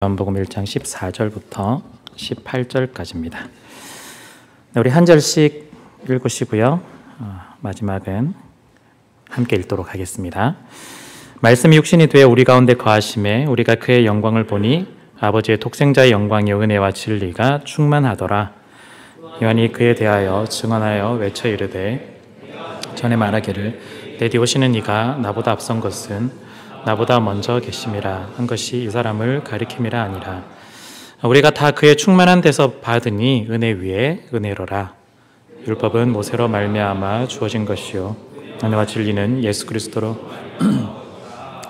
요한복음 1장 14절부터 18절까지입니다. 우리 한 절씩 읽으시고요. 마지막은 함께 읽도록 하겠습니다. 말씀이 육신이 되어 우리 가운데 거하심에 우리가 그의 영광을 보니 아버지의 독생자의 영광이요 은혜와 진리가 충만하더라. 요한이 그에 대하여 증언하여 외쳐 이르되 전에 말하기를 내 뒤 오시는 이가 나보다 앞선 것은 나보다 먼저 계심이라 한 것이 이 사람을 가리킴이라 아니라 우리가 다 그의 충만한 데서 받으니 은혜 위에 은혜로라. 율법은 모세로 말미암아 주어진 것이요 은혜와 진리는 예수 그리스도로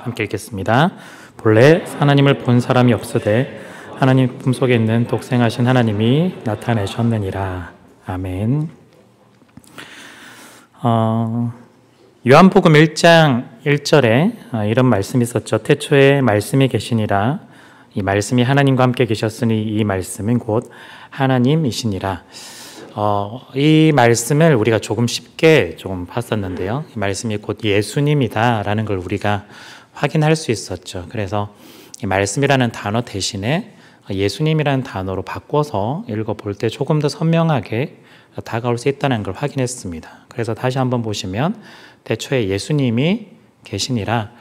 함께 읽겠습니다. 본래 하나님을 본 사람이 없으되 하나님 품속에 있는 독생하신 하나님이 나타내셨느니라. 아멘. 요한복음 1장 1절에 이런 말씀이 있었죠. 태초에 말씀이 계시니라. 이 말씀이 하나님과 함께 계셨으니 이 말씀은 곧 하나님이시니라. 이 말씀을 우리가 조금 쉽게 좀 봤었는데요. 이 말씀이 곧 예수님이다라는 걸 우리가 확인할 수 있었죠. 그래서 이 말씀이라는 단어 대신에 예수님이라는 단어로 바꿔서 읽어볼 때 조금 더 선명하게 다가올 수 있다는 걸 확인했습니다. 그래서 다시 한번 보시면 태초에 예수님이 계시니라.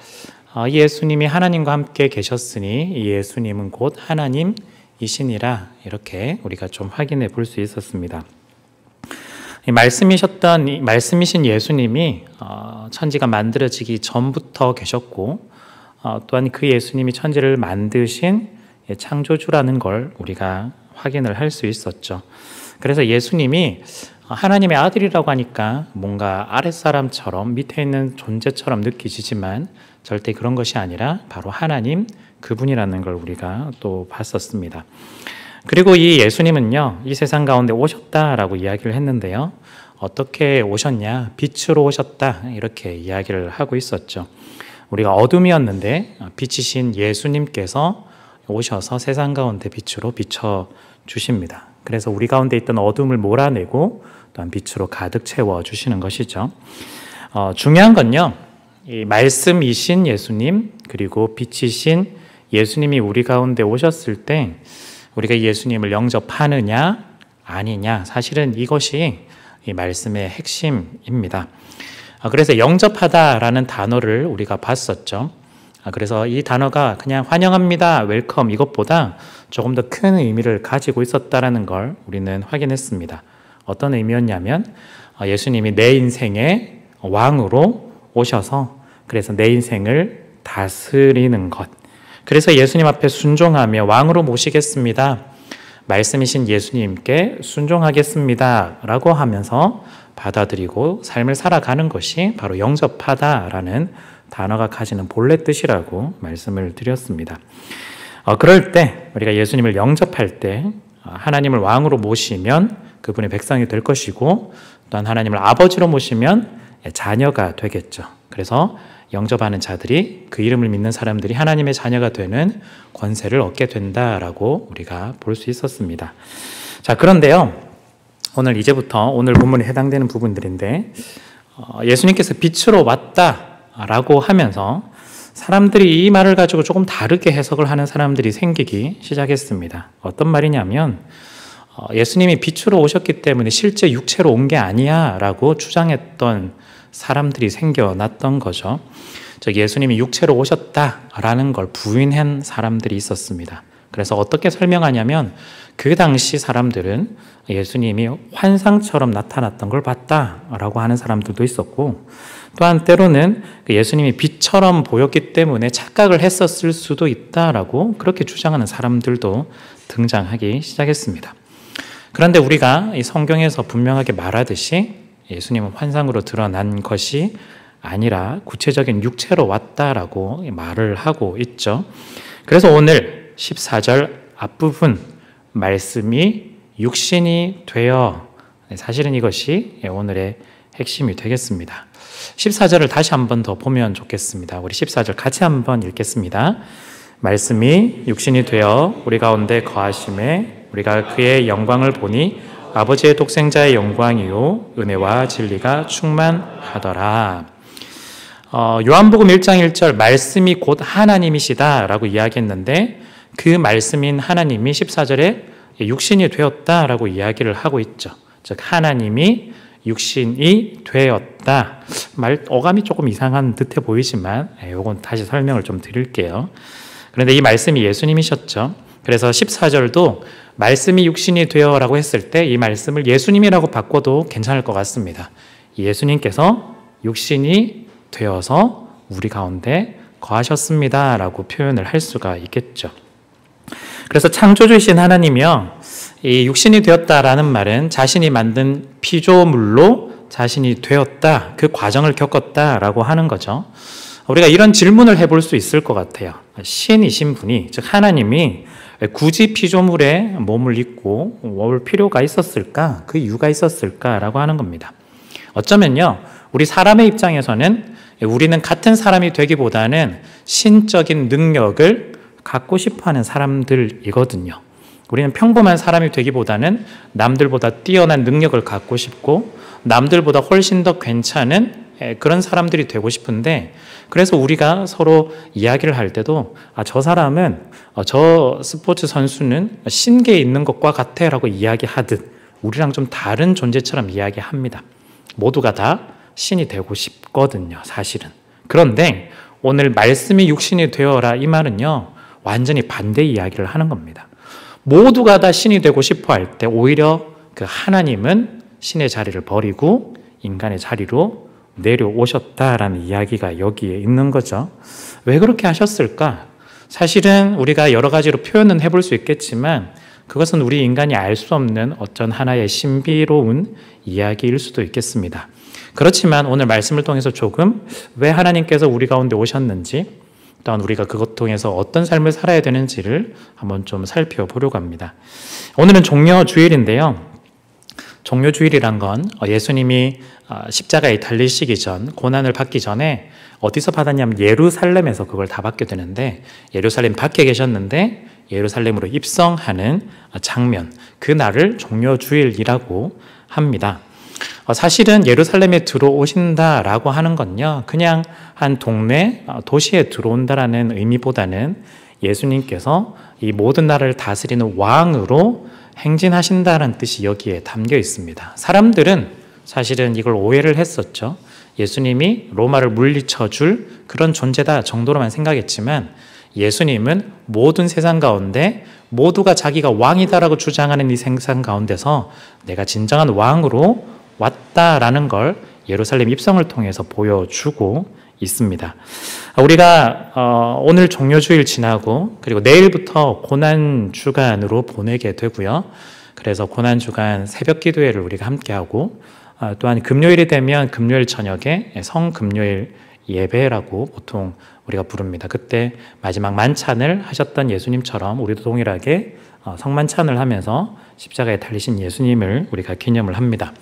예수님이 하나님과 함께 계셨으니 이 예수님은 곧 하나님이시니라. 이렇게 우리가 좀 확인해 볼 수 있었습니다. 말씀이신 예수님이 천지가 만들어지기 전부터 계셨고 또한 그 예수님이 천지를 만드신 창조주라는 걸 우리가 확인을 할 수 있었죠. 그래서 예수님이 하나님의 아들이라고 하니까 뭔가 아랫사람처럼 밑에 있는 존재처럼 느끼지만 절대 그런 것이 아니라 바로 하나님 그분이라는 걸 우리가 또 봤었습니다. 그리고 이 예수님은요, 이 세상 가운데 오셨다라고 이야기를 했는데요. 어떻게 오셨냐? 빛으로 오셨다. 이렇게 이야기를 하고 있었죠. 우리가 어둠이었는데 빛이신 예수님께서 오셔서 세상 가운데 빛으로 비춰주십니다. 그래서 우리 가운데 있던 어둠을 몰아내고 또한 빛으로 가득 채워주시는 것이죠. 중요한 건요, 이 말씀이신 예수님 그리고 빛이신 예수님이 우리 가운데 오셨을 때 우리가 이 예수님을 영접하느냐 아니냐, 사실은 이것이 이 말씀의 핵심입니다. 그래서 영접하다라는 단어를 우리가 봤었죠. 그래서 이 단어가 그냥 환영합니다, 웰컴 이것보다 조금 더 큰 의미를 가지고 있었다는 걸 우리는 확인했습니다. 어떤 의미였냐면 예수님이 내 인생의 왕으로 오셔서 그래서 내 인생을 다스리는 것. 그래서 예수님 앞에 순종하며 왕으로 모시겠습니다. 말씀이신 예수님께 순종하겠습니다 라고 하면서 받아들이고 삶을 살아가는 것이 바로 영접하다라는 단어가 가지는 본래 뜻이라고 말씀을 드렸습니다. 그럴 때 우리가 예수님을 영접할 때 하나님을 왕으로 모시면 그분의 백성이 될 것이고 또한 하나님을 아버지로 모시면 자녀가 되겠죠. 그래서 영접하는 자들이 그 이름을 믿는 사람들이 하나님의 자녀가 되는 권세를 얻게 된다라고 우리가 볼 수 있었습니다. 자, 그런데요, 이제부터 오늘 본문에 해당되는 부분들인데 예수님께서 빛으로 왔다라고 하면서 사람들이 이 말을 가지고 조금 다르게 해석을 하는 사람들이 생기기 시작했습니다. 어떤 말이냐면 예수님이 빛으로 오셨기 때문에 실제 육체로 온 게 아니야 라고 주장했던 사람들이 생겨났던 거죠. 즉 예수님이 육체로 오셨다라는 걸 부인한 사람들이 있었습니다. 그래서 어떻게 설명하냐면 그 당시 사람들은 예수님이 환상처럼 나타났던 걸 봤다라고 하는 사람들도 있었고 또한 때로는 예수님이 빛처럼 보였기 때문에 착각을 했었을 수도 있다라고 그렇게 주장하는 사람들도 등장하기 시작했습니다. 그런데 우리가 이 성경에서 분명하게 말하듯이 예수님은 환상으로 드러난 것이 아니라 구체적인 육체로 왔다라고 말을 하고 있죠. 그래서 오늘 14절 앞부분 말씀이 육신이 되어, 사실은 이것이 오늘의 핵심이 되겠습니다. 14절을 다시 한번 더 보면 좋겠습니다. 우리 14절 같이 한번 읽겠습니다. 말씀이 육신이 되어 우리 가운데 거하심에 우리가 그의 영광을 보니 아버지의 독생자의 영광이요 은혜와 진리가 충만하더라. 요한복음 1장 1절 말씀이 곧 하나님이시다라고 이야기했는데 그 말씀인 하나님이 14절에 육신이 되었다라고 이야기를 하고 있죠. 즉 하나님이 육신이 되었다. 어감이 조금 이상한 듯해 보이지만 이건 다시 설명을 좀 드릴게요. 그런데 이 말씀이 예수님이셨죠. 그래서 14절도 말씀이 육신이 되어라고 했을 때 이 말씀을 예수님이라고 바꿔도 괜찮을 것 같습니다. 예수님께서 육신이 되어서 우리 가운데 거하셨습니다 라고 표현을 할 수가 있겠죠. 그래서 창조주이신 하나님이요, 이 육신이 되었다라는 말은 자신이 만든 피조물로 자신이 되었다, 그 과정을 겪었다라고 하는 거죠. 우리가 이런 질문을 해볼 수 있을 것 같아요. 신이신 분이, 즉 하나님이 굳이 피조물에 몸을 입고 올 필요가 있었을까? 그 이유가 있었을까라고 하는 겁니다. 어쩌면요, 우리 사람의 입장에서는 우리는 같은 사람이 되기보다는 신적인 능력을 갖고 싶어하는 사람들이거든요. 우리는 평범한 사람이 되기보다는 남들보다 뛰어난 능력을 갖고 싶고 남들보다 훨씬 더 괜찮은 그런 사람들이 되고 싶은데, 그래서 우리가 서로 이야기를 할 때도 저 사람은 저 스포츠 선수는 신계에 있는 것과 같아 라고 이야기하듯 우리랑 좀 다른 존재처럼 이야기합니다. 모두가 다 신이 되고 싶거든요, 사실은. 그런데 오늘 말씀이 육신이 되어라 이 말은요, 완전히 반대 이야기를 하는 겁니다. 모두가 다 신이 되고 싶어 할 때 오히려 그 하나님은 신의 자리를 버리고 인간의 자리로 내려오셨다라는 이야기가 여기에 있는 거죠. 왜 그렇게 하셨을까? 사실은 우리가 여러 가지로 표현은 해볼 수 있겠지만 그것은 우리 인간이 알 수 없는 어떤 하나의 신비로운 이야기일 수도 있겠습니다. 그렇지만 오늘 말씀을 통해서 조금 왜 하나님께서 우리 가운데 오셨는지, 또한 우리가 그것 통해서 어떤 삶을 살아야 되는지를 한번 좀 살펴보려고 합니다. 오늘은 종려주일인데요. 종려주일이란 건 예수님이 십자가에 달리시기 전, 고난을 받기 전에 어디서 받았냐면 예루살렘에서 그걸 다 받게 되는데, 예루살렘 밖에 계셨는데 예루살렘으로 입성하는 장면, 그 날을 종려주일이라고 합니다. 사실은 예루살렘에 들어오신다라고 하는 건요, 그냥 한 동네, 도시에 들어온다라는 의미보다는 예수님께서 이 모든 나라를 다스리는 왕으로 행진하신다는 뜻이 여기에 담겨 있습니다. 사람들은 사실은 이걸 오해를 했었죠. 예수님이 로마를 물리쳐 줄 그런 존재다 정도로만 생각했지만, 예수님은 모든 세상 가운데 모두가 자기가 왕이다라고 주장하는 이 세상 가운데서 내가 진정한 왕으로 왔다라는 걸 예루살렘 입성을 통해서 보여주고 있습니다. 우리가 오늘 종려주일 지나고 그리고 내일부터 고난주간으로 보내게 되고요. 그래서 고난주간 새벽기도회를 우리가 함께하고, 또한 금요일이 되면 금요일 저녁에 성금요일 예배라고 보통 우리가 부릅니다. 그때 마지막 만찬을 하셨던 예수님처럼 우리도 동일하게 성만찬을 하면서 십자가에 달리신 예수님을 우리가 기념을 합니다.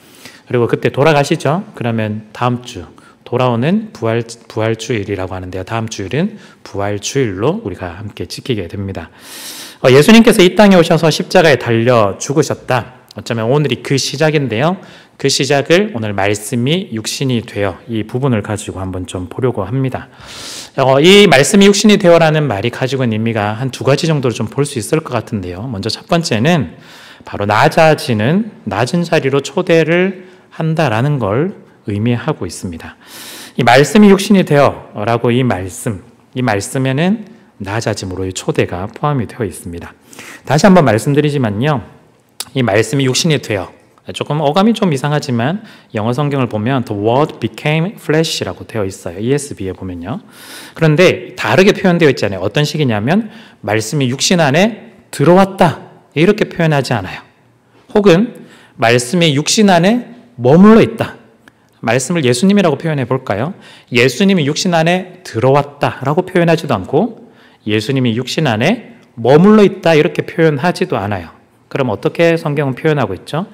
그리고 그때 돌아가시죠. 그러면 다음 주 돌아오는 부활주일이라고 하는데요. 다음 주일은 부활주일로 우리가 함께 지키게 됩니다. 예수님께서 이 땅에 오셔서 십자가에 달려 죽으셨다. 어쩌면 오늘이 그 시작인데요. 그 시작을 오늘 말씀이 육신이 되어 이 부분을 가지고 한번 좀 보려고 합니다. 이 말씀이 육신이 되어라는 말이 가지고 있는 의미가 한 두 가지 정도로 좀 볼 수 있을 것 같은데요. 먼저 첫 번째는 바로 낮은 자리로 초대를 한다라는 걸 의미하고 있습니다. 이 말씀이 육신이 되어라고 이 말씀에는 낮아짐으로의 초대가 포함이 되어 있습니다. 다시 한번 말씀드리지만요, 이 말씀이 육신이 되어, 조금 어감이 좀 이상하지만 영어 성경을 보면 The word became flesh라고 되어 있어요. ESV에 보면요. 그런데 다르게 표현되어 있잖아요. 어떤 식이냐면 말씀이 육신 안에 들어왔다 이렇게 표현하지 않아요. 혹은 말씀이 육신 안에 머물러 있다. 말씀을 예수님이라고 표현해 볼까요? 예수님이 육신 안에 들어왔다라고 표현하지도 않고 예수님이 육신 안에 머물러 있다 이렇게 표현하지도 않아요. 그럼 어떻게 성경은 표현하고 있죠?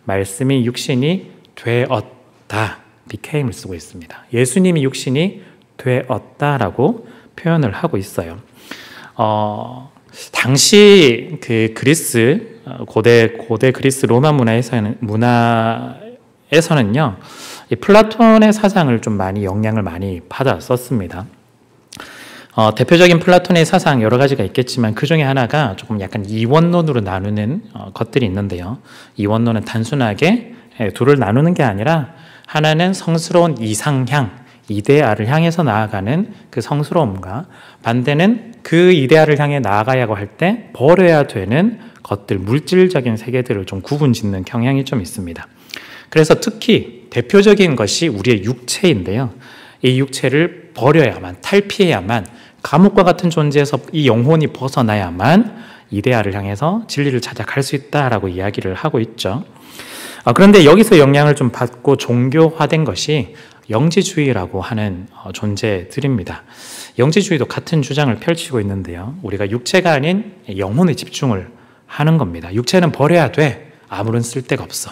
말씀이 육신이 되었다, became을 쓰고 있습니다. 예수님이 육신이 되었다라고 표현을 하고 있어요. 당시 그 그리스 고대 그리스 로마 문화에서는요, 이 플라톤의 사상을 좀 많이 영향을 많이 받았었습니다. 대표적인 플라톤의 사상 여러 가지가 있겠지만 그 중에 하나가 조금 약간 이원론으로 나누는 것들이 있는데요. 이원론은 단순하게 둘을 나누는 게 아니라 하나는 성스러운 이상향, 이데아를 향해서 나아가는 그 성스러움과 반대는 그 이데아를 향해 나아가야고 할 때 버려야 되는 것들, 물질적인 세계들을 좀 구분짓는 경향이 좀 있습니다. 그래서 특히 대표적인 것이 우리의 육체인데요. 이 육체를 버려야만, 탈피해야만, 감옥과 같은 존재에서 이 영혼이 벗어나야만 이데아를 향해서 진리를 찾아갈 수 있다라고 이야기를 하고 있죠. 그런데 여기서 영향을 좀 받고 종교화된 것이 영지주의라고 하는 존재들입니다. 영지주의도 같은 주장을 펼치고 있는데요. 우리가 육체가 아닌 영혼에 집중을 하는 겁니다. 육체는 버려야 돼. 아무런 쓸데가 없어.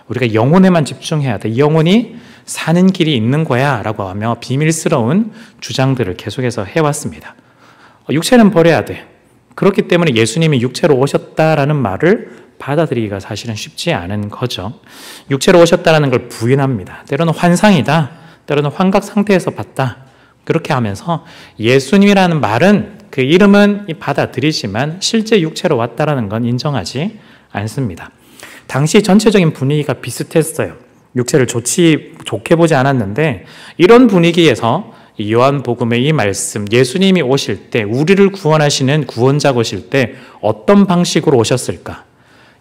우리가 영혼에만 집중해야 돼. 영혼이 사는 길이 있는 거야 라고 하며 비밀스러운 주장들을 계속해서 해왔습니다. 육체는 버려야 돼. 그렇기 때문에 예수님이 육체로 오셨다라는 말을 받아들이기가 사실은 쉽지 않은 거죠. 육체로 오셨다라는 걸 부인합니다. 때로는 환상이다. 때로는 환각 상태에서 봤다. 그렇게 하면서 예수님이라는 말은 그 이름은 받아들이지만 실제 육체로 왔다라는 건 인정하지 않습니다. 당시 전체적인 분위기가 비슷했어요. 육체를 좋게 보지 않았는데 이런 분위기에서 요한복음의 이 말씀, 예수님이 오실 때 우리를 구원하시는 구원자가 오실 때 어떤 방식으로 오셨을까?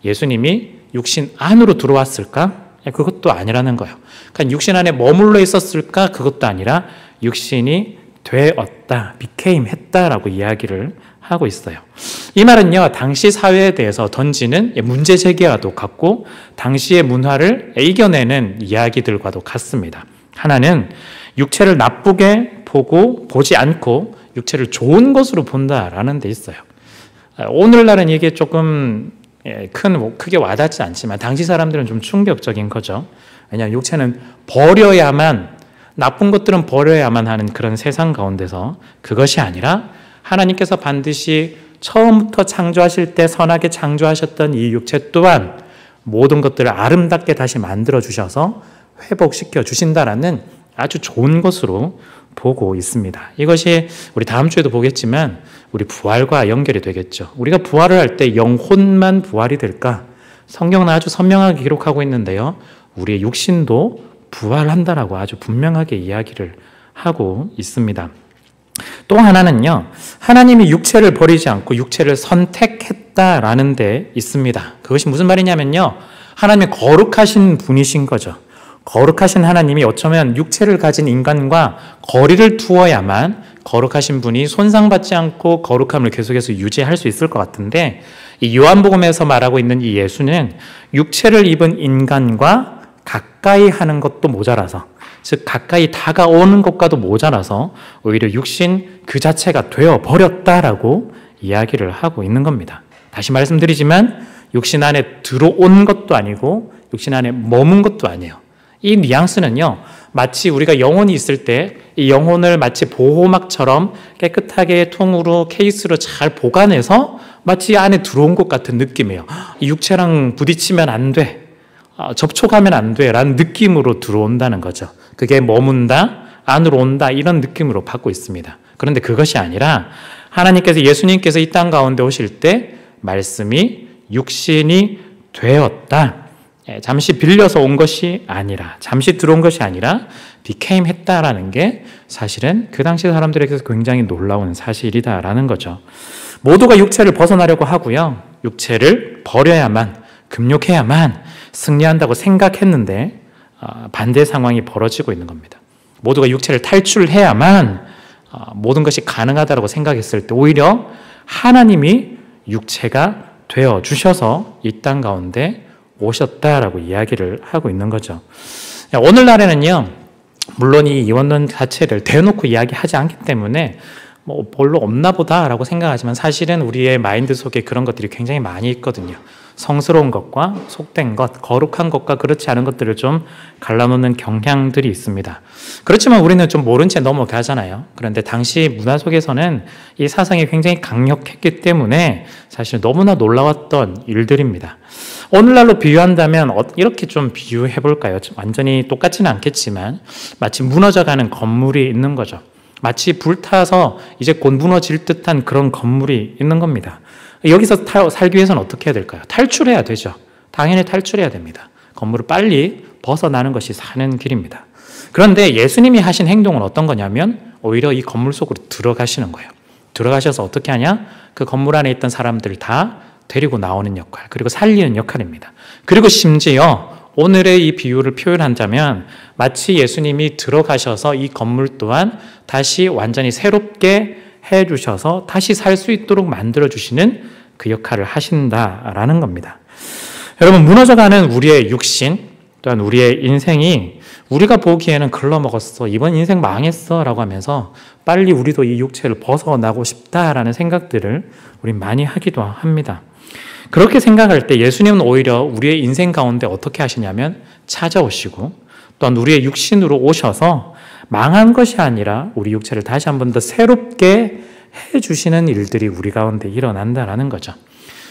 예수님이 육신 안으로 들어왔을까? 그것도 아니라는 거예요. 그러니까 육신 안에 머물러 있었을까? 그것도 아니라 육신이 되었다, became 했다라고 이야기를 하고 있어요. 이 말은요, 당시 사회에 대해서 던지는 문제 제기와도 같고 당시의 문화를 이겨내는 이야기들과도 같습니다. 하나는 육체를 나쁘게 보지 않고 육체를 좋은 것으로 본다라는 데 있어요. 오늘날은 이게 조금 크게 와닿지 않지만 당시 사람들은 좀 충격적인 거죠. 왜냐하면 육체는 버려야만, 나쁜 것들은 버려야만 하는 그런 세상 가운데서 그것이 아니라 하나님께서 반드시 처음부터 창조하실 때 선하게 창조하셨던 이 육체 또한 모든 것들을 아름답게 다시 만들어 주셔서 회복시켜 주신다라는 아주 좋은 것으로 보고 있습니다. 이것이 우리 다음 주에도 보겠지만 우리 부활과 연결이 되겠죠. 우리가 부활을 할 때 영혼만 부활이 될까? 성경은 아주 선명하게 기록하고 있는데요. 우리의 육신도 부활한다라고 아주 분명하게 이야기를 하고 있습니다. 또 하나는요, 하나님이 육체를 버리지 않고 육체를 선택했다라는 데 있습니다. 그것이 무슨 말이냐면요, 하나님이 거룩하신 분이신 거죠. 거룩하신 하나님이 어쩌면 육체를 가진 인간과 거리를 두어야만 거룩하신 분이 손상받지 않고 거룩함을 계속해서 유지할 수 있을 것 같은데, 이 요한복음에서 말하고 있는 이 예수는 육체를 입은 인간과 가까이 하는 것도 모자라서, 즉 가까이 다가오는 것과도 모자라서 오히려 육신 그 자체가 되어버렸다라고 이야기를 하고 있는 겁니다. 다시 말씀드리지만 육신 안에 들어온 것도 아니고 육신 안에 머문 것도 아니에요. 이 뉘앙스는요, 마치 우리가 영혼이 있을 때 이 영혼을 마치 보호막처럼 깨끗하게 통으로 케이스로 잘 보관해서 마치 안에 들어온 것 같은 느낌이에요. 이 육체랑 부딪히면 안 돼, 접촉하면 안 돼 라는 느낌으로 들어온다는 거죠. 그게 머문다, 안으로 온다, 이런 느낌으로 받고 있습니다. 그런데 그것이 아니라 하나님께서, 예수님께서 이 땅 가운데 오실 때 말씀이 육신이 되었다, 잠시 빌려서 온 것이 아니라, 잠시 들어온 것이 아니라 became 했다라는 게 사실은 그 당시 사람들에게서 굉장히 놀라운 사실이다라는 거죠. 모두가 육체를 벗어나려고 하고요, 육체를 버려야만, 금욕해야만 승리한다고 생각했는데 반대 상황이 벌어지고 있는 겁니다. 모두가 육체를 탈출해야만 모든 것이 가능하다고 생각했을 때 오히려 하나님이 육체가 되어 주셔서 이 땅 가운데 오셨다라고 이야기를 하고 있는 거죠. 오늘날에는요, 물론 이 이원론 자체를 대놓고 이야기하지 않기 때문에 별로 없나 보다라고 생각하지만 사실은 우리의 마인드 속에 그런 것들이 굉장히 많이 있거든요. 성스러운 것과 속된 것, 거룩한 것과 그렇지 않은 것들을 좀 갈라놓는 경향들이 있습니다. 그렇지만 우리는 좀 모른 채 넘어가잖아요. 그런데 당시 문화 속에서는 이 사상이 굉장히 강력했기 때문에 사실 너무나 놀라웠던 일들입니다. 오늘날로 비유한다면 이렇게 좀 비유해 볼까요? 완전히 똑같지는 않겠지만 마치 무너져가는 건물이 있는 거죠. 마치 불타서 이제 곧 무너질 듯한 그런 건물이 있는 겁니다. 여기서 살기 위해서는 어떻게 해야 될까요? 탈출해야 되죠. 당연히 탈출해야 됩니다. 건물을 빨리 벗어나는 것이 사는 길입니다. 그런데 예수님이 하신 행동은 어떤 거냐면 오히려 이 건물 속으로 들어가시는 거예요. 들어가셔서 어떻게 하냐? 그 건물 안에 있던 사람들을 다 데리고 나오는 역할, 그리고 살리는 역할입니다. 그리고 심지어 오늘의 이 비유를 표현한다면 마치 예수님이 들어가셔서 이 건물 또한 다시 완전히 새롭게 해주셔서 다시 살 수 있도록 만들어주시는 그 역할을 하신다라는 겁니다. 여러분, 무너져가는 우리의 육신, 또한 우리의 인생이 우리가 보기에는 글러먹었어, 이번 인생 망했어 라고 하면서 빨리 우리도 이 육체를 벗어나고 싶다라는 생각들을 우리 많이 하기도 합니다. 그렇게 생각할 때 예수님은 오히려 우리의 인생 가운데 어떻게 하시냐면 찾아오시고 또한 우리의 육신으로 오셔서 망한 것이 아니라 우리 육체를 다시 한 번 더 새롭게 해주시는 일들이 우리 가운데 일어난다라는 거죠.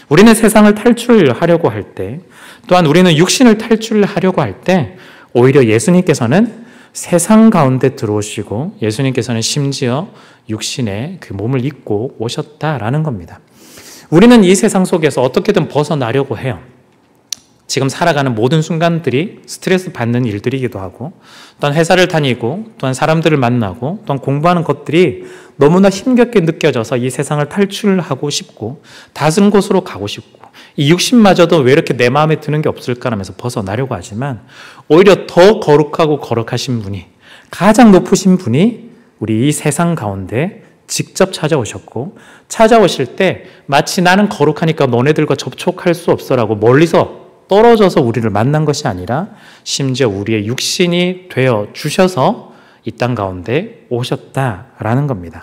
우리는 세상을 탈출하려고 할 때, 또한 우리는 육신을 탈출하려고 할 때 오히려 예수님께서는 세상 가운데 들어오시고 예수님께서는 심지어 육신의 그 몸을 입고 오셨다라는 겁니다. 우리는 이 세상 속에서 어떻게든 벗어나려고 해요. 지금 살아가는 모든 순간들이 스트레스 받는 일들이기도 하고, 또한 회사를 다니고, 또한 사람들을 만나고, 또한 공부하는 것들이 너무나 힘겹게 느껴져서 이 세상을 탈출하고 싶고, 다른 곳으로 가고 싶고, 이 육신마저도 왜 이렇게 내 마음에 드는 게 없을까 하면서 벗어나려고 하지만, 오히려 더 거룩하고 거룩하신 분이, 가장 높으신 분이 우리 이 세상 가운데 직접 찾아오셨고, 찾아오실 때 마치 나는 거룩하니까 너네들과 접촉할 수 없어라고 멀리서 떨어져서 우리를 만난 것이 아니라 심지어 우리의 육신이 되어 주셔서 이 땅 가운데 오셨다라는 겁니다.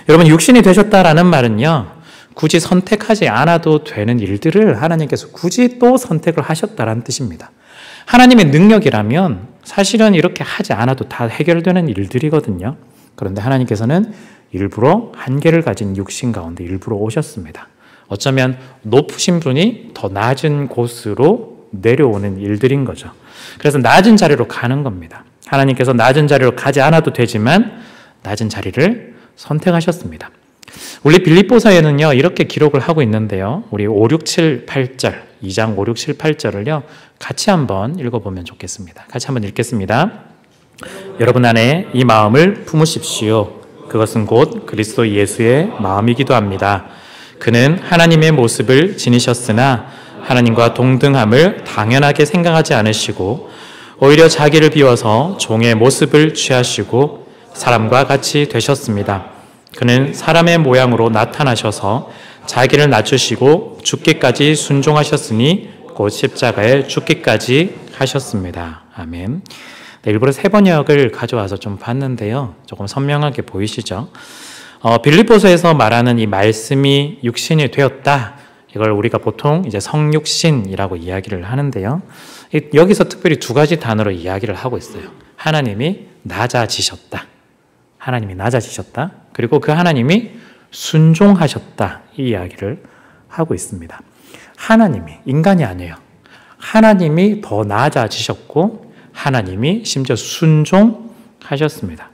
여러분, 육신이 되셨다라는 말은요, 굳이 선택하지 않아도 되는 일들을 하나님께서 굳이 또 선택을 하셨다라는 뜻입니다. 하나님의 능력이라면 사실은 이렇게 하지 않아도 다 해결되는 일들이거든요. 그런데 하나님께서는 일부러 한계를 가진 육신 가운데 일부러 오셨습니다. 어쩌면 높으신 분이 더 낮은 곳으로 내려오는 일들인 거죠. 그래서 낮은 자리로 가는 겁니다. 하나님께서 낮은 자리로 가지 않아도 되지만 낮은 자리를 선택하셨습니다. 우리 빌립보서에는요, 이렇게 기록을 하고 있는데요. 우리 5, 6, 7, 8절, 2장 5, 6, 7, 8절을요. 같이 한번 읽어보면 좋겠습니다. 같이 한번 읽겠습니다. 여러분 안에 이 마음을 품으십시오. 그것은 곧 그리스도 예수의 마음이기도 합니다. 그는 하나님의 모습을 지니셨으나 하나님과 동등함을 당연하게 생각하지 않으시고 오히려 자기를 비워서 종의 모습을 취하시고 사람과 같이 되셨습니다. 그는 사람의 모양으로 나타나셔서 자기를 낮추시고 죽기까지 순종하셨으니 곧 십자가에 죽기까지 하셨습니다. 아멘. 네, 일부러 세 번역을 가져와서 좀 봤는데요. 조금 선명하게 보이시죠? 빌립보서에서 말하는 이 말씀이 육신이 되었다. 이걸 우리가 보통 이제 성육신이라고 이야기를 하는데요. 여기서 특별히 두 가지 단어로 이야기를 하고 있어요. 하나님이 낮아지셨다. 하나님이 낮아지셨다. 그리고 그 하나님이 순종하셨다. 이 이야기를 하고 있습니다. 하나님이, 인간이 아니에요. 하나님이 더 낮아지셨고 하나님이 심지어 순종하셨습니다.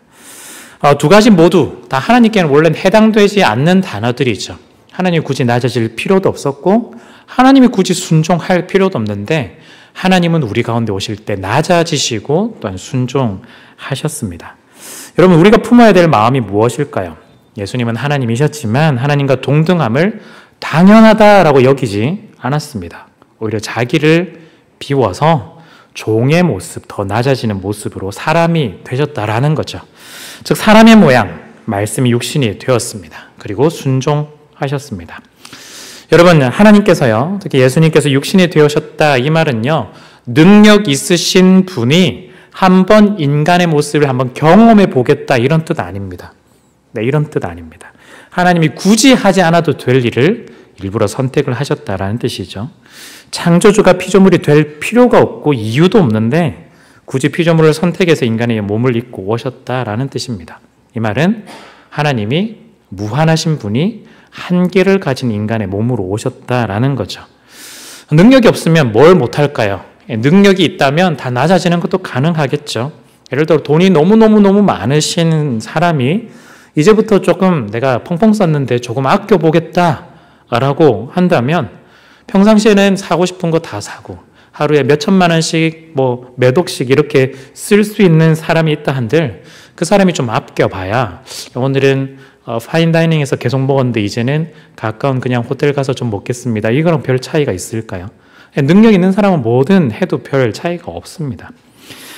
두 가지 모두 다 하나님께는 원래는 해당되지 않는 단어들이죠. 하나님이 굳이 낮아질 필요도 없었고 하나님이 굳이 순종할 필요도 없는데 하나님은 우리 가운데 오실 때 낮아지시고 또한 순종하셨습니다. 여러분, 우리가 품어야 될 마음이 무엇일까요? 예수님은 하나님이셨지만 하나님과 동등함을 당연하다라고 여기지 않았습니다. 오히려 자기를 비워서 종의 모습, 더 낮아지는 모습으로 사람이 되셨다라는 거죠. 즉 사람의 모양, 말씀이 육신이 되었습니다. 그리고 순종하셨습니다. 여러분, 하나님께서요, 특히 예수님께서 육신이 되셨다 이 말은요, 능력 있으신 분이 한번 인간의 모습을 한번 경험해 보겠다 이런 뜻 아닙니다. 네, 이런 뜻 아닙니다. 하나님이 굳이 하지 않아도 될 일을 일부러 선택을 하셨다라는 뜻이죠. 창조주가 피조물이 될 필요가 없고 이유도 없는데 굳이 피조물을 선택해서 인간의 몸을 입고 오셨다라는 뜻입니다. 이 말은 하나님이 무한하신 분이 한계를 가진 인간의 몸으로 오셨다라는 거죠. 능력이 없으면 뭘 못할까요? 능력이 있다면 다 낮아지는 것도 가능하겠죠. 예를 들어 돈이 너무너무 많으신 사람이 이제부터 조금 내가 펑펑 썼는데 조금 아껴보겠다라고 한다면 평상시에는 사고 싶은 거 다 사고 하루에 몇 천만 원씩 몇 억씩 이렇게 쓸 수 있는 사람이 있다 한들 그 사람이 좀 아껴봐야 오늘은 파인다이닝에서 계속 먹었는데 이제는 가까운 그냥 호텔 가서 좀 먹겠습니다. 이거랑 별 차이가 있을까요? 능력 있는 사람은 뭐든 해도 별 차이가 없습니다.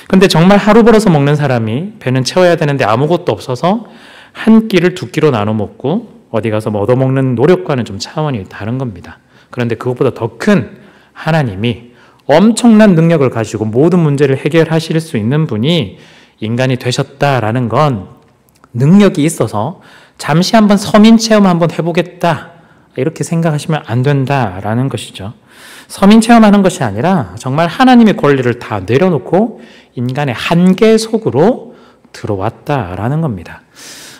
근데 정말 하루 벌어서 먹는 사람이 배는 채워야 되는데 아무것도 없어서 한 끼를 두 끼로 나눠 먹고 어디 가서 얻어먹는 노력과는 좀 차원이 다른 겁니다. 그런데 그것보다 더 큰 하나님이 엄청난 능력을 가지고 모든 문제를 해결하실 수 있는 분이 인간이 되셨다라는 건 능력이 있어서 잠시 한번 서민 체험 한번 해보겠다 이렇게 생각하시면 안 된다라는 것이죠. 서민 체험하는 것이 아니라 정말 하나님의 권리를 다 내려놓고 인간의 한계 속으로 들어왔다라는 겁니다.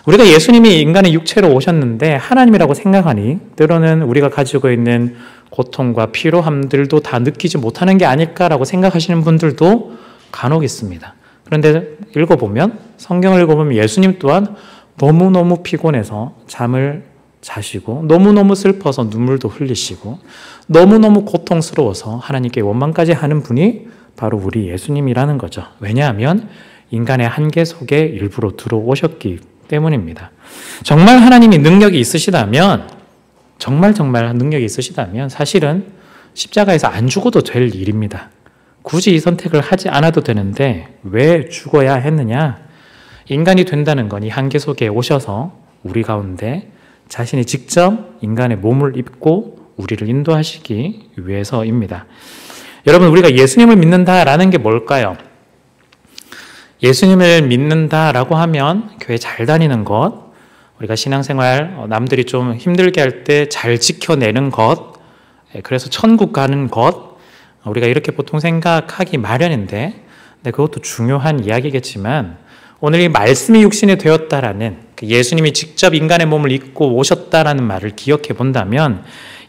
우리가 예수님이 인간의 육체로 오셨는데 하나님이라고 생각하니 때로는 우리가 가지고 있는 고통과 피로함들도 다 느끼지 못하는 게 아닐까라고 생각하시는 분들도 간혹 있습니다. 그런데 성경을 읽어보면 예수님 또한 너무너무 피곤해서 잠을 자시고 너무너무 슬퍼서 눈물도 흘리시고 너무너무 고통스러워서 하나님께 원망까지 하는 분이 바로 우리 예수님이라는 거죠. 왜냐하면 인간의 한계 속에 일부러 들어오셨기 때문입니다. 정말 하나님이 능력이 있으시다면 사실은 십자가에서 안 죽어도 될 일입니다. 굳이 이 선택을 하지 않아도 되는데 왜 죽어야 했느냐? 인간이 된다는 건 이 한계 속에 오셔서 우리 가운데 자신이 직접 인간의 몸을 입고 우리를 인도하시기 위해서입니다. 여러분, 우리가 예수님을 믿는다라는 게 뭘까요? 예수님을 믿는다라고 하면 교회 잘 다니는 것, 우리가 신앙생활 남들이 좀 힘들게 할 때 잘 지켜내는 것, 그래서 천국 가는 것, 우리가 이렇게 보통 생각하기 마련인데 그것도 중요한 이야기겠지만 오늘 이 말씀이 육신이 되었다라는 예수님이 직접 인간의 몸을 입고 오셨다라는 말을 기억해 본다면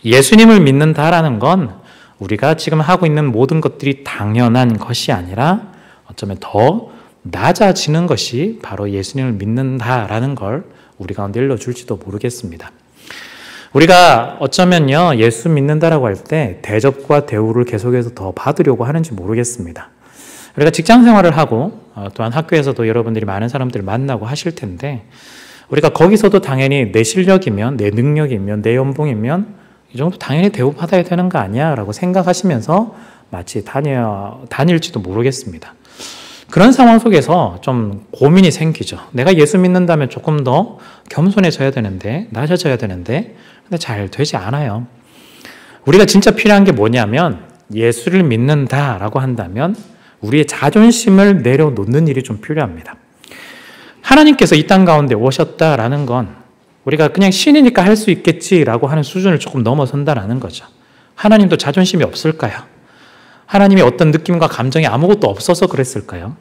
예수님을 믿는다라는 건 우리가 지금 하고 있는 모든 것들이 당연한 것이 아니라 어쩌면 더 낮아지는 것이 바로 예수님을 믿는다라는 걸 우리 가운데 일러줄지도 모르겠습니다. 우리가 어쩌면요 예수 믿는다라고 할 때 대접과 대우를 계속해서 더 받으려고 하는지 모르겠습니다. 우리가 직장 생활을 하고 또한 학교에서도 여러분들이 많은 사람들을 만나고 하실 텐데 우리가 거기서도 당연히 내 실력이면 내 능력이면 내 연봉이면 이 정도 당연히 대우받아야 되는 거 아니야 라고 생각하시면서 마치 다닐지도 모르겠습니다. 그런 상황 속에서 좀 고민이 생기죠. 내가 예수 믿는다면 조금 더 겸손해져야 되는데 낮아져야 되는데 근데 잘 되지 않아요. 우리가 진짜 필요한 게 뭐냐면 예수를 믿는다라고 한다면 우리의 자존심을 내려놓는 일이 좀 필요합니다. 하나님께서 이 땅 가운데 오셨다라는 건 우리가 그냥 신이니까 할 수 있겠지라고 하는 수준을 조금 넘어선다라는 거죠. 하나님도 자존심이 없을까요? 하나님의 어떤 느낌과 감정이 아무것도 없어서 그랬을까요?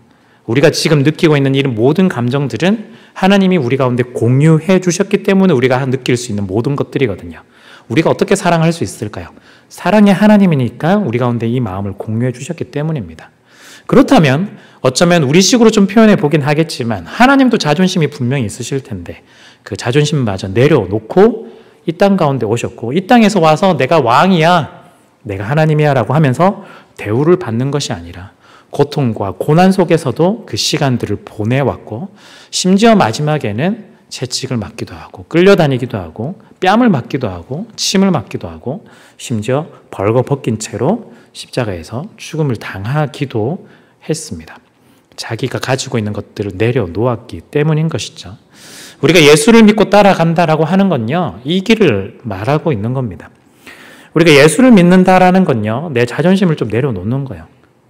우리가 지금 느끼고 있는 이 모든 감정들은 하나님이 우리 가운데 공유해 주셨기 때문에 우리가 느낄 수 있는 모든 것들이거든요. 우리가 어떻게 사랑할 수 있을까요? 사랑의 하나님이니까 우리 가운데 이 마음을 공유해 주셨기 때문입니다. 그렇다면 어쩌면 우리식으로 좀 표현해 보긴 하겠지만 하나님도 자존심이 분명히 있으실 텐데 그 자존심마저 내려놓고 이 땅 가운데 오셨고 이 땅에서 와서 내가 왕이야, 내가 하나님이야 라고 하면서 대우를 받는 것이 아니라 고통과 고난 속에서도 그 시간들을 보내왔고 심지어 마지막에는 채찍을 맞기도 하고 끌려다니기도 하고 뺨을 맞기도 하고 침을 맞기도 하고 심지어 벌거벗긴 채로 십자가에서 죽음을 당하기도 했습니다. 자기가 가지고 있는 것들을 내려놓았기 때문인 것이죠. 우리가 예수를 믿고 따라간다라고 하는 건요, 이 길을 말하고 있는 겁니다. 우리가 예수를 믿는다라는 건요, 내 자존심을 좀 내려놓는 거예요.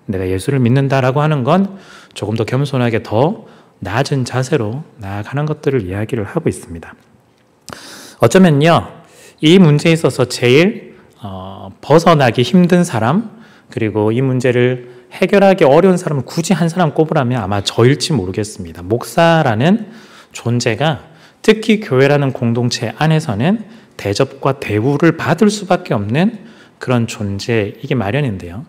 내가 예수를 믿는다라고 하는 건 조금 더 겸손하게 더 낮은 자세로 나아가는 것들을 이야기를 하고 있습니다. 어쩌면요, 이 문제에 있어서 제일 벗어나기 힘든 사람, 그리고 이 문제를 해결하기 어려운 사람을 굳이 한 사람 꼽으라면 아마 저일지 모르겠습니다. 목사라는 존재가 특히 교회라는 공동체 안에서는 대접과 대우를 받을 수밖에 없는 그런 존재이기 마련인데요.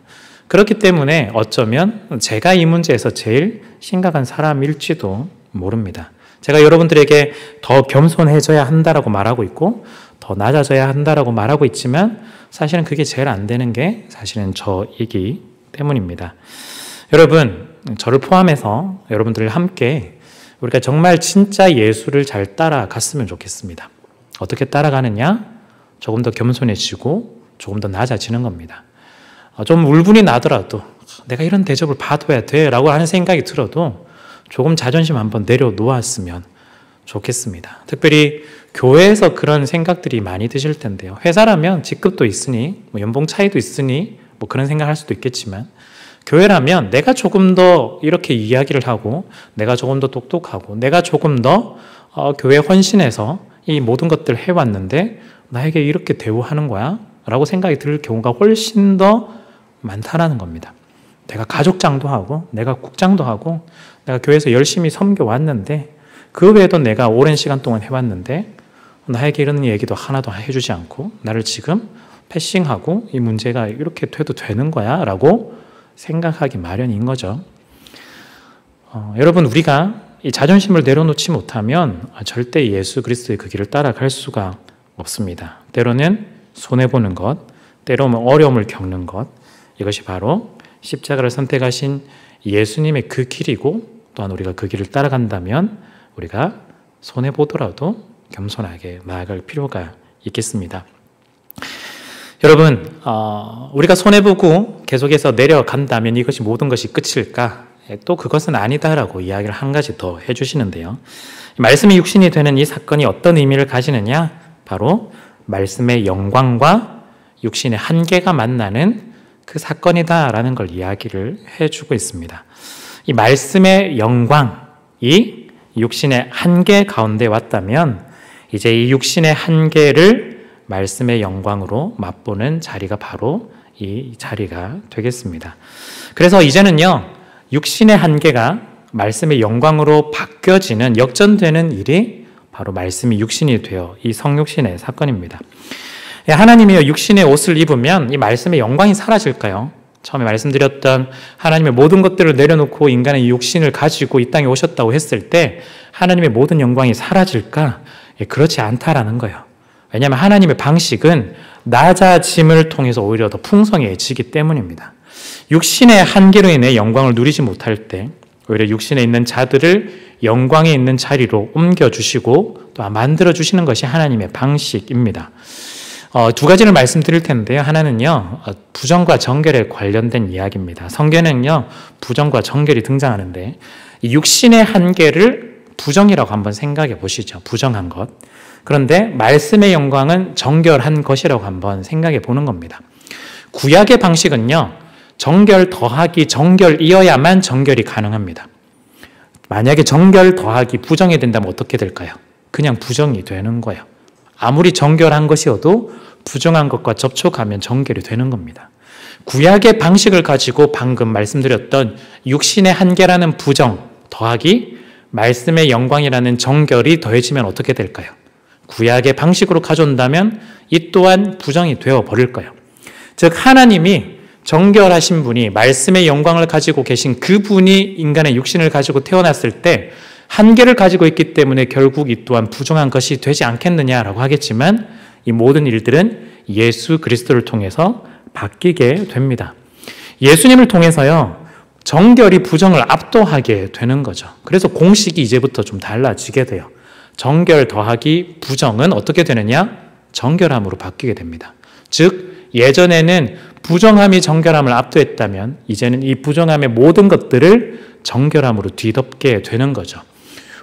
그렇기 때문에 어쩌면 제가 이 문제에서 제일 심각한 사람일지도 모릅니다. 제가 여러분들에게 더 겸손해져야 한다라고 말하고 있고 더 낮아져야 한다라고 말하고 있지만 사실은 그게 제일 안 되는 게 사실은 저이기 때문입니다. 여러분, 저를 포함해서 여러분들 함께 우리가 정말 진짜 예수를 잘 따라갔으면 좋겠습니다. 어떻게 따라가느냐? 조금 더 겸손해지고 조금 더 낮아지는 겁니다. 좀 울분이 나더라도 내가 이런 대접을 받아야 돼 라고 하는 생각이 들어도 조금 자존심 한번 내려놓았으면 좋겠습니다. 특별히 교회에서 그런 생각들이 많이 드실 텐데요. 회사라면 직급도 있으니 연봉 차이도 있으니 그런 생각할 수도 있겠지만 교회라면 내가 조금 더 이렇게 이야기를 하고 내가 조금 더 똑똑하고 내가 조금 더 교회에 헌신해서 이 모든 것들을 해왔는데 나에게 이렇게 대우하는 거야? 라고 생각이 들 경우가 훨씬 더 많다라는 겁니다. 내가 가족장도 하고 내가 국장도 하고 내가 교회에서 열심히 섬겨왔는데 그 외에도 내가 오랜 시간 동안 해왔는데 나에게 이런 얘기도 하나도 해주지 않고 나를 지금 패싱하고 이 문제가 이렇게 돼도 되는 거야? 라고 생각하기 마련인 거죠. 여러분, 우리가 이 자존심을 내려놓지 못하면 절대 예수 그리스도의 그 길을 따라갈 수가 없습니다. 때로는 손해보는 것, 때로는 어려움을 겪는 것, 이것이 바로 십자가를 선택하신 예수님의 그 길이고 또한 우리가 그 길을 따라간다면 우리가 손해보더라도 겸손하게 나아갈 필요가 있겠습니다. 여러분, 우리가 손해보고 계속해서 내려간다면 이것이 모든 것이 끝일까? 또 그것은 아니다라고 이야기를 한 가지 더 해주시는데요. 말씀이 육신이 되는 이 사건이 어떤 의미를 가지느냐? 바로 말씀의 영광과 육신의 한계가 만나는 그 사건이다라는 걸 이야기를 해주고 있습니다. 이 말씀의 영광이 육신의 한계 가운데 왔다면 이제 이 육신의 한계를 말씀의 영광으로 맛보는 자리가 바로 이 자리가 되겠습니다. 그래서 이제는요, 육신의 한계가 말씀의 영광으로 바뀌어지는 역전되는 일이 바로 말씀이 육신이 되어 이 성육신의 사건입니다. 하나님이 육신의 옷을 입으면 이 말씀의 영광이 사라질까요? 처음에 말씀드렸던 하나님의 모든 것들을 내려놓고 인간의 육신을 가지고 이 땅에 오셨다고 했을 때 하나님의 모든 영광이 사라질까? 그렇지 않다라는 거예요. 왜냐하면 하나님의 방식은 낮아짐을 통해서 오히려 더 풍성해지기 때문입니다. 육신의 한계로 인해 영광을 누리지 못할 때 오히려 육신에 있는 자들을 영광에 있는 자리로 옮겨주시고 또 만들어주시는 것이 하나님의 방식입니다. 두 가지를 말씀드릴 텐데요. 하나는요, 부정과 정결에 관련된 이야기입니다. 성경에는요, 부정과 정결이 등장하는데 이 육신의 한계를 부정이라고 한번 생각해 보시죠. 부정한 것. 그런데 말씀의 영광은 정결한 것이라고 한번 생각해 보는 겁니다. 구약의 방식은요, 정결 더하기 정결이어야만 정결이 가능합니다. 만약에 정결 더하기 부정이 된다면 어떻게 될까요? 그냥 부정이 되는 거예요. 아무리 정결한 것이어도 부정한 것과 접촉하면 정결이 되는 겁니다. 구약의 방식을 가지고 방금 말씀드렸던 육신의 한계라는 부정 더하기 말씀의 영광이라는 정결이 더해지면 어떻게 될까요? 구약의 방식으로 가져온다면 이 또한 부정이 되어버릴 거예요. 즉 하나님이 정결하신 분이 말씀의 영광을 가지고 계신 그분이 인간의 육신을 가지고 태어났을 때 한계를 가지고 있기 때문에 결국 이 또한 부정한 것이 되지 않겠느냐라고 하겠지만 이 모든 일들은 예수 그리스도를 통해서 바뀌게 됩니다. 예수님을 통해서요, 정결이 부정을 압도하게 되는 거죠. 그래서 공식이 이제부터 좀 달라지게 돼요. 정결 더하기 부정은 어떻게 되느냐? 정결함으로 바뀌게 됩니다. 즉 예전에는 부정함이 정결함을 압도했다면 이제는 이 부정함의 모든 것들을 정결함으로 뒤덮게 되는 거죠.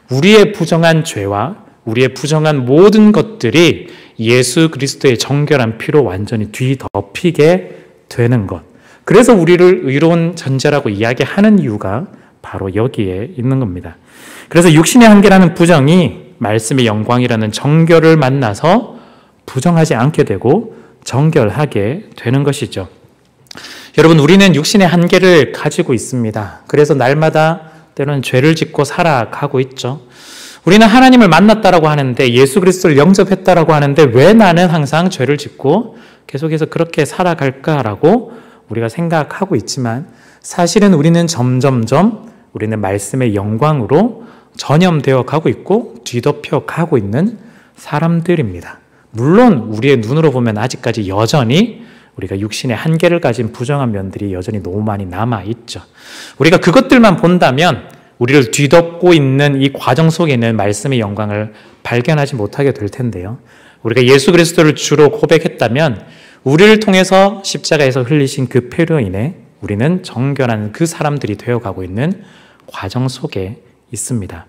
우리의 부정한 죄와 우리의 부정한 모든 것들이 예수 그리스도의 정결한 피로 완전히 뒤덮이게 되는 것. 그래서 우리를 의로운 존재라고 이야기하는 이유가 바로 여기에 있는 겁니다. 그래서 육신의 한계라는 부정이 말씀의 영광이라는 정결을 만나서 부정하지 않게 되고 정결하게 되는 것이죠. 여러분, 우리는 육신의 한계를 가지고 있습니다. 그래서 날마다 때로는 죄를 짓고 살아가고 있죠. 우리는 하나님을 만났다라고 하는데 예수 그리스도를 영접했다라고 하는데 왜 나는 항상 죄를 짓고 계속해서 그렇게 살아갈까라고 우리가 생각하고 있지만 사실은 우리는 점점점 우리는 말씀의 영광으로 전염되어 가고 있고 뒤덮여 가고 있는 사람들입니다. 물론 우리의 눈으로 보면 아직까지 여전히 우리가 육신의 한계를 가진 부정한 면들이 여전히 너무 많이 남아있죠. 우리가 그것들만 본다면 우리를 뒤덮고 있는 이 과정 속에는 말씀의 영광을 발견하지 못하게 될 텐데요. 우리가 예수 그리스도를 주로 고백했다면 우리를 통해서 십자가에서 흘리신 그 피로 인해 우리는 정결한 그 사람들이 되어가고 있는 과정 속에 있습니다.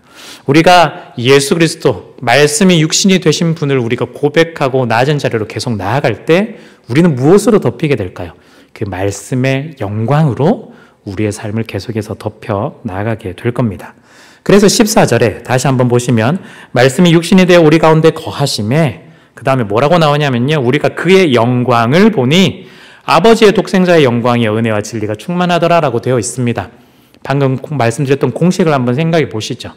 우리가 예수 그리스도, 말씀이 육신이 되신 분을 우리가 고백하고 낮은 자리로 계속 나아갈 때 우리는 무엇으로 덮이게 될까요? 그 말씀의 영광으로 우리의 삶을 계속해서 덮여 나아가게 될 겁니다. 그래서 14절에 다시 한번 보시면 말씀이 육신이 되어 우리 가운데 거하심에 그 다음에 뭐라고 나오냐면요. 우리가 그의 영광을 보니 아버지의 독생자의 영광이여 은혜와 진리가 충만하더라라고 되어 있습니다. 방금 말씀드렸던 공식을 한번 생각해 보시죠.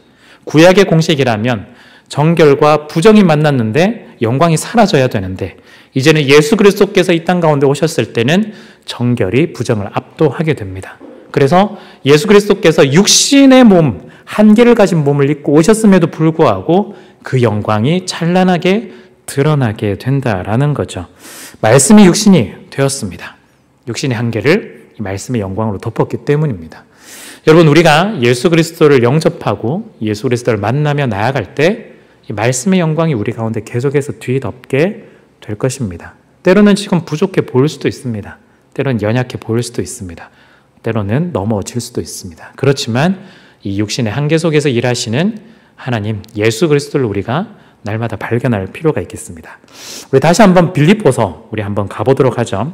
구약의 공식이라면 정결과 부정이 만났는데 영광이 사라져야 되는데 이제는 예수 그리스도께서 이 땅 가운데 오셨을 때는 정결이 부정을 압도하게 됩니다. 그래서 예수 그리스도께서 육신의 몸, 한계를 가진 몸을 입고 오셨음에도 불구하고 그 영광이 찬란하게 드러나게 된다라는 거죠. 말씀이 육신이 되었습니다. 육신의 한계를 이 말씀의 영광으로 덮었기 때문입니다. 여러분, 우리가 예수 그리스도를 영접하고 예수 그리스도를 만나며 나아갈 때 이 말씀의 영광이 우리 가운데 계속해서 뒤덮게 될 것입니다. 때로는 지금 부족해 보일 수도 있습니다. 때로는 연약해 보일 수도 있습니다. 때로는 넘어질 수도 있습니다. 그렇지만 이 육신의 한계 속에서 일하시는 하나님, 예수 그리스도를 우리가 날마다 발견할 필요가 있겠습니다. 우리 다시 한번 빌립보서 우리 한번 가보도록 하죠.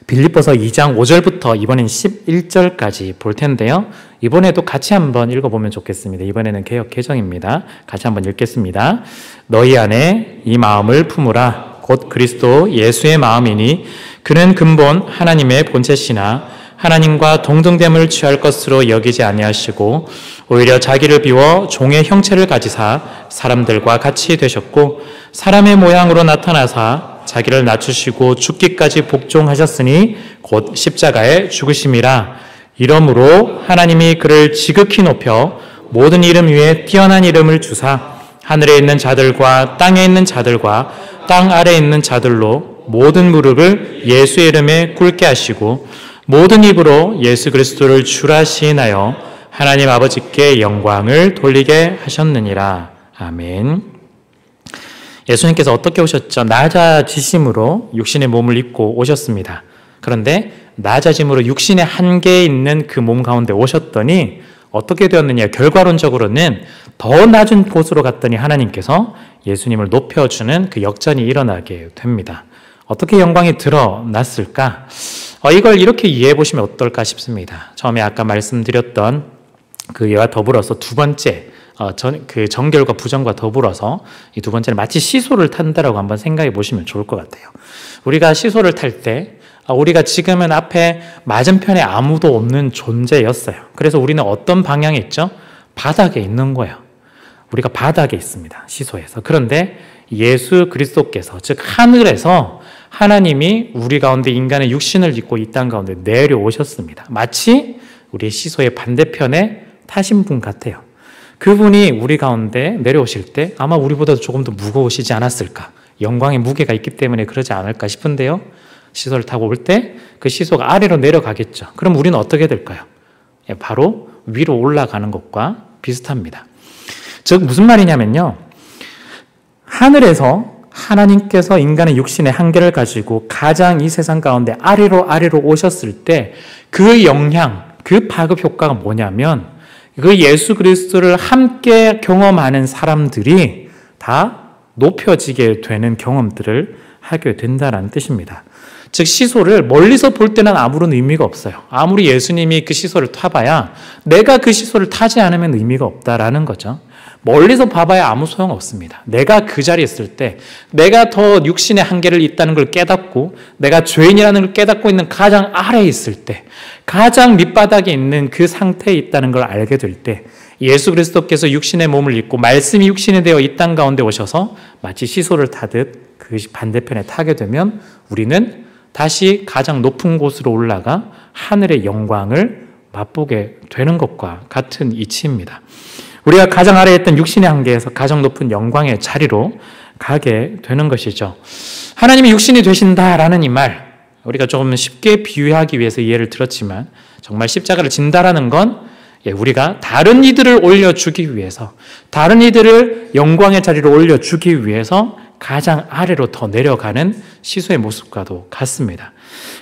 빌립보서 2장 5절부터 이번엔 11절까지 볼 텐데요. 이번에도 같이 한번 읽어보면 좋겠습니다. 이번에는 개역 개정입니다. 같이 한번 읽겠습니다. 너희 안에 이 마음을 품으라. 곧 그리스도 예수의 마음이니 그는 근본 하나님의 본체시나 하나님과 동등됨을 취할 것으로 여기지 아니하시고 오히려 자기를 비워 종의 형체를 가지사 사람들과 같이 되셨고 사람의 모양으로 나타나사 자기를 낮추시고 죽기까지 복종하셨으니 곧 십자가에 죽으심이라. 이러므로 하나님이 그를 지극히 높여 모든 이름 위에 뛰어난 이름을 주사 하늘에 있는 자들과 땅에 있는 자들과 땅 아래에 있는 자들로 모든 무릎을 예수의 이름에 꿇게 하시고 모든 입으로 예수 그리스도를 주라 시인하여 하나님 아버지께 영광을 돌리게 하셨느니라. 아멘. 예수님께서 어떻게 오셨죠? 낮아지심으로 육신의 몸을 입고 오셨습니다. 그런데 낮아짐으로 육신의 한계에 있는 그 몸 가운데 오셨더니 어떻게 되었느냐? 결과론적으로는 더 낮은 곳으로 갔더니 하나님께서 예수님을 높여주는 그 역전이 일어나게 됩니다. 어떻게 영광이 드러났을까? 이걸 이렇게 이해해 보시면 어떨까 싶습니다. 처음에 아까 말씀드렸던 그와 더불어서 두 번째 그 정결과 부정과 더불어서 이 두 번째는 마치 시소를 탄다라고 한번 생각해 보시면 좋을 것 같아요. 우리가 시소를 탈 때 우리가 지금은 앞에 맞은편에 아무도 없는 존재였어요. 그래서 우리는 어떤 방향에 있죠? 바닥에 있는 거예요. 우리가 바닥에 있습니다. 시소에서. 그런데 예수 그리스도께서 즉 하늘에서 하나님이 우리 가운데 인간의 육신을 입고 이 땅 가운데 내려오셨습니다. 마치 우리의 시소의 반대편에 타신 분 같아요. 그분이 우리 가운데 내려오실 때 아마 우리보다도 조금 더 무거우시지 않았을까? 영광의 무게가 있기 때문에 그러지 않을까 싶은데요. 시소를 타고 올 때 그 시소가 아래로 내려가겠죠. 그럼 우리는 어떻게 될까요? 바로 위로 올라가는 것과 비슷합니다. 즉 무슨 말이냐면요. 하늘에서 하나님께서 인간의 육신의 한계를 가지고 가장 이 세상 가운데 아래로 오셨을 때 그 영향, 그 파급 효과가 뭐냐면 그 예수 그리스도를 함께 경험하는 사람들이 다 높여지게 되는 경험들을 하게 된다는 뜻입니다. 즉 시소를 멀리서 볼 때는 아무런 의미가 없어요. 아무리 예수님이 그 시소를 타봐야 내가 그 시소를 타지 않으면 의미가 없다라는 거죠. 멀리서 봐봐야 아무 소용 없습니다. 내가 그 자리에 있을 때 내가 더 육신의 한계를 있다는 걸 깨닫고 내가 죄인이라는 걸 깨닫고 있는 가장 아래에 있을 때 가장 밑바닥에 있는 그 상태에 있다는 걸 알게 될 때 예수 그리스도께서 육신의 몸을 입고 말씀이 육신이 되어 이 땅 가운데 오셔서 마치 시소를 타듯 그 반대편에 타게 되면 우리는 다시 가장 높은 곳으로 올라가 하늘의 영광을 맛보게 되는 것과 같은 이치입니다. 우리가 가장 아래에 있던 육신의 한계에서 가장 높은 영광의 자리로 가게 되는 것이죠. 하나님이 육신이 되신다라는 이 말, 우리가 조금 쉽게 비유하기 위해서 이해를 들었지만 정말 십자가를 진다라는 건 우리가 다른 이들을 올려주기 위해서, 다른 이들을 영광의 자리로 올려주기 위해서 가장 아래로 더 내려가는 시소의 모습과도 같습니다.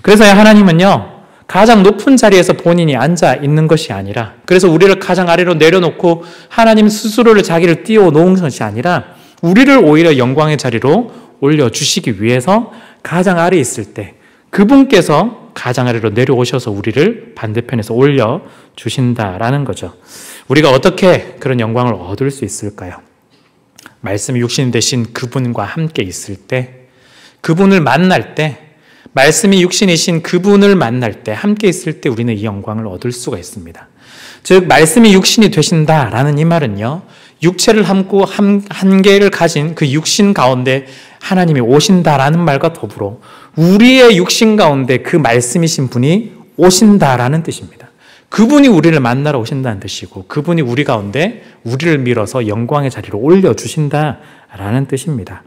그래서 하나님은요, 가장 높은 자리에서 본인이 앉아 있는 것이 아니라, 그래서 우리를 가장 아래로 내려놓고 하나님 스스로를 자기를 띄워놓은 것이 아니라 우리를 오히려 영광의 자리로 올려주시기 위해서 가장 아래에 있을 때 그분께서 가장 아래로 내려오셔서 우리를 반대편에서 올려주신다라는 거죠. 우리가 어떻게 그런 영광을 얻을 수 있을까요? 말씀이 육신 되신 그분과 함께 있을 때, 그분을 만날 때, 말씀이 육신이신 그분을 만날 때, 함께 있을 때 우리는 이 영광을 얻을 수가 있습니다. 즉 말씀이 육신이 되신다라는 이 말은요, 육체를 함고 한계를 가진 그 육신 가운데 하나님이 오신다라는 말과 더불어 우리의 육신 가운데 그 말씀이신 분이 오신다라는 뜻입니다. 그분이 우리를 만나러 오신다는 뜻이고, 그분이 우리 가운데 우리를 밀어서 영광의 자리로 올려주신다라는 뜻입니다.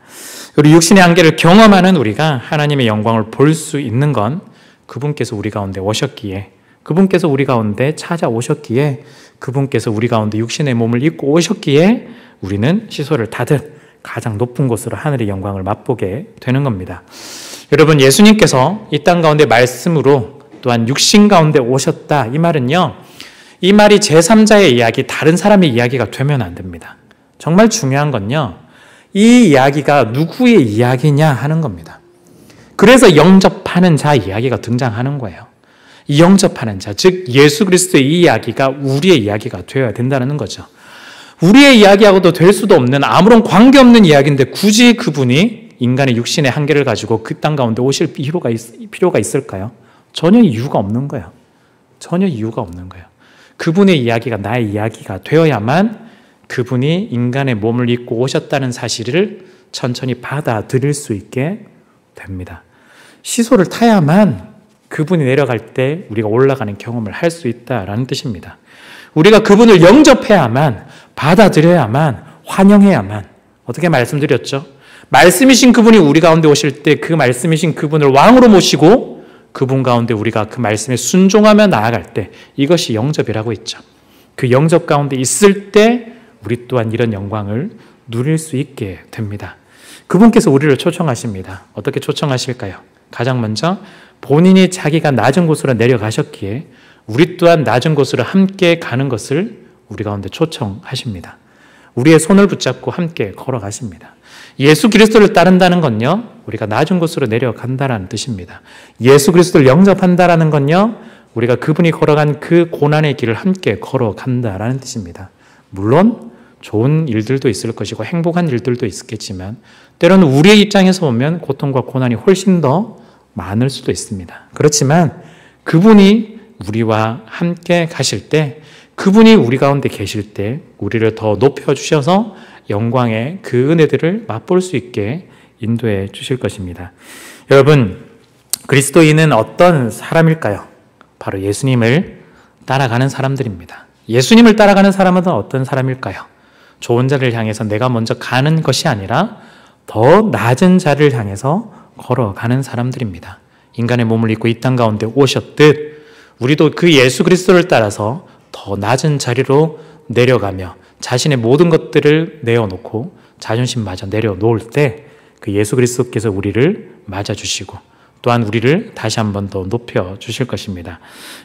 우리 육신의 한계를 경험하는 우리가 하나님의 영광을 볼 수 있는 건 그분께서 우리 가운데 오셨기에, 그분께서 우리 가운데 찾아오셨기에, 그분께서 우리 가운데 육신의 몸을 입고 오셨기에 우리는 시소를 타듯 가장 높은 곳으로 하늘의 영광을 맛보게 되는 겁니다. 여러분, 예수님께서 이 땅 가운데 말씀으로 또한 육신 가운데 오셨다, 이 말은요, 이 말이 제3자의 이야기, 다른 사람의 이야기가 되면 안 됩니다. 정말 중요한 건요, 이 이야기가 누구의 이야기냐 하는 겁니다. 그래서 영접하는 자 이야기가 등장하는 거예요. 이 영접하는 자, 즉 예수 그리스도의 이 이야기가 우리의 이야기가 되어야 된다는 거죠. 우리의 이야기하고도 될 수도 없는, 아무런 관계없는 이야기인데 굳이 그분이 인간의 육신의 한계를 가지고 그 땅 가운데 오실 필요가 있을까요? 전혀 이유가 없는 거예요. 전혀 이유가 없는 거예요. 그분의 이야기가 나의 이야기가 되어야만 그분이 인간의 몸을 입고 오셨다는 사실을 천천히 받아들일 수 있게 됩니다. 시소를 타야만 그분이 내려갈 때 우리가 올라가는 경험을 할 수 있다라는 뜻입니다. 우리가 그분을 영접해야만, 받아들여야만, 환영해야만, 어떻게 말씀드렸죠? 말씀이신 그분이 우리 가운데 오실 때 그 말씀이신 그분을 왕으로 모시고 그분 가운데 우리가 그 말씀에 순종하며 나아갈 때, 이것이 영접이라고 했죠. 그 영접 가운데 있을 때 우리 또한 이런 영광을 누릴 수 있게 됩니다. 그분께서 우리를 초청하십니다. 어떻게 초청하실까요? 가장 먼저 본인이 자기가 낮은 곳으로 내려가셨기에 우리 또한 낮은 곳으로 함께 가는 것을 우리 가운데 초청하십니다. 우리의 손을 붙잡고 함께 걸어가십니다. 예수 그리스도를 따른다는 건요, 우리가 낮은 곳으로 내려간다라는 뜻입니다. 예수 그리스도를 영접한다라는 건요, 우리가 그분이 걸어간 그 고난의 길을 함께 걸어간다라는 뜻입니다. 물론 좋은 일들도 있을 것이고 행복한 일들도 있겠지만 때로는 우리의 입장에서 보면 고통과 고난이 훨씬 더 많을 수도 있습니다. 그렇지만 그분이 우리와 함께 가실 때, 그분이 우리 가운데 계실 때 우리를 더 높여주셔서 영광의 그 은혜들을 맛볼 수 있게 인도해 주실 것입니다. 여러분, 그리스도인은 어떤 사람일까요? 바로 예수님을 따라가는 사람들입니다. 예수님을 따라가는 사람은 어떤 사람일까요? 좋은 자를 향해서 내가 먼저 가는 것이 아니라 더 낮은 자를 향해서 걸어가는 사람들입니다. 인간의 몸을 입고 이 땅 가운데 오셨듯 우리도 그 예수 그리스도를 따라서 더 낮은 자리로 내려가며 자신의 모든 것들을 내어놓고 자존심마저 내려놓을 때 그 예수 그리스도께서 우리를 맞아주시고 또한 우리를 다시 한 번 더 높여주실 것입니다.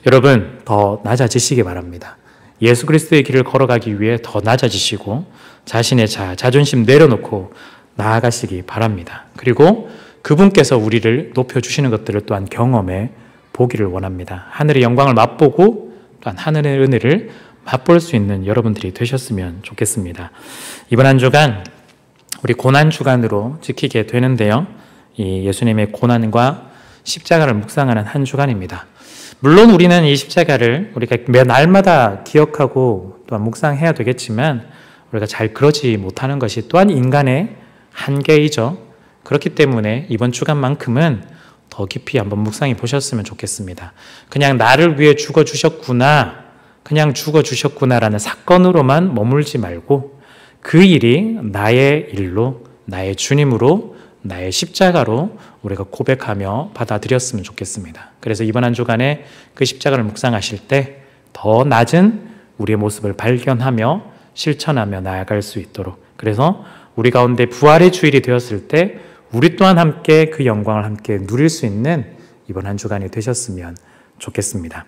여러분, 더 낮아지시기 바랍니다. 예수 그리스도의 길을 걸어가기 위해 더 낮아지시고 자신의 자존심 내려놓고 나아가시기 바랍니다. 그리고 그분께서 우리를 높여주시는 것들을 또한 경험해 보기를 원합니다. 하늘의 영광을 맛보고 또한 하늘의 은혜를 맛볼 수 있는 여러분들이 되셨으면 좋겠습니다. 이번 한 주간 우리 고난주간으로 지키게 되는데요, 이 예수님의 고난과 십자가를 묵상하는 한 주간입니다. 물론 우리는 이 십자가를 우리가 매 날마다 기억하고 또한 묵상해야 되겠지만 우리가 잘 그러지 못하는 것이 또한 인간의 한계이죠. 그렇기 때문에 이번 주간만큼은 더 깊이 한번 묵상해 보셨으면 좋겠습니다. 그냥 나를 위해 죽어주셨구나, 그냥 죽어주셨구나라는 사건으로만 머물지 말고 그 일이 나의 일로, 나의 주님으로, 나의 십자가로 우리가 고백하며 받아들였으면 좋겠습니다. 그래서 이번 한 주간에 그 십자가를 묵상하실 때 더 낮은 우리의 모습을 발견하며 실천하며 나아갈 수 있도록, 그래서 우리 가운데 부활의 주일이 되었을 때 우리 또한 함께 그 영광을 함께 누릴 수 있는 이번 한 주간이 되셨으면 좋겠습니다.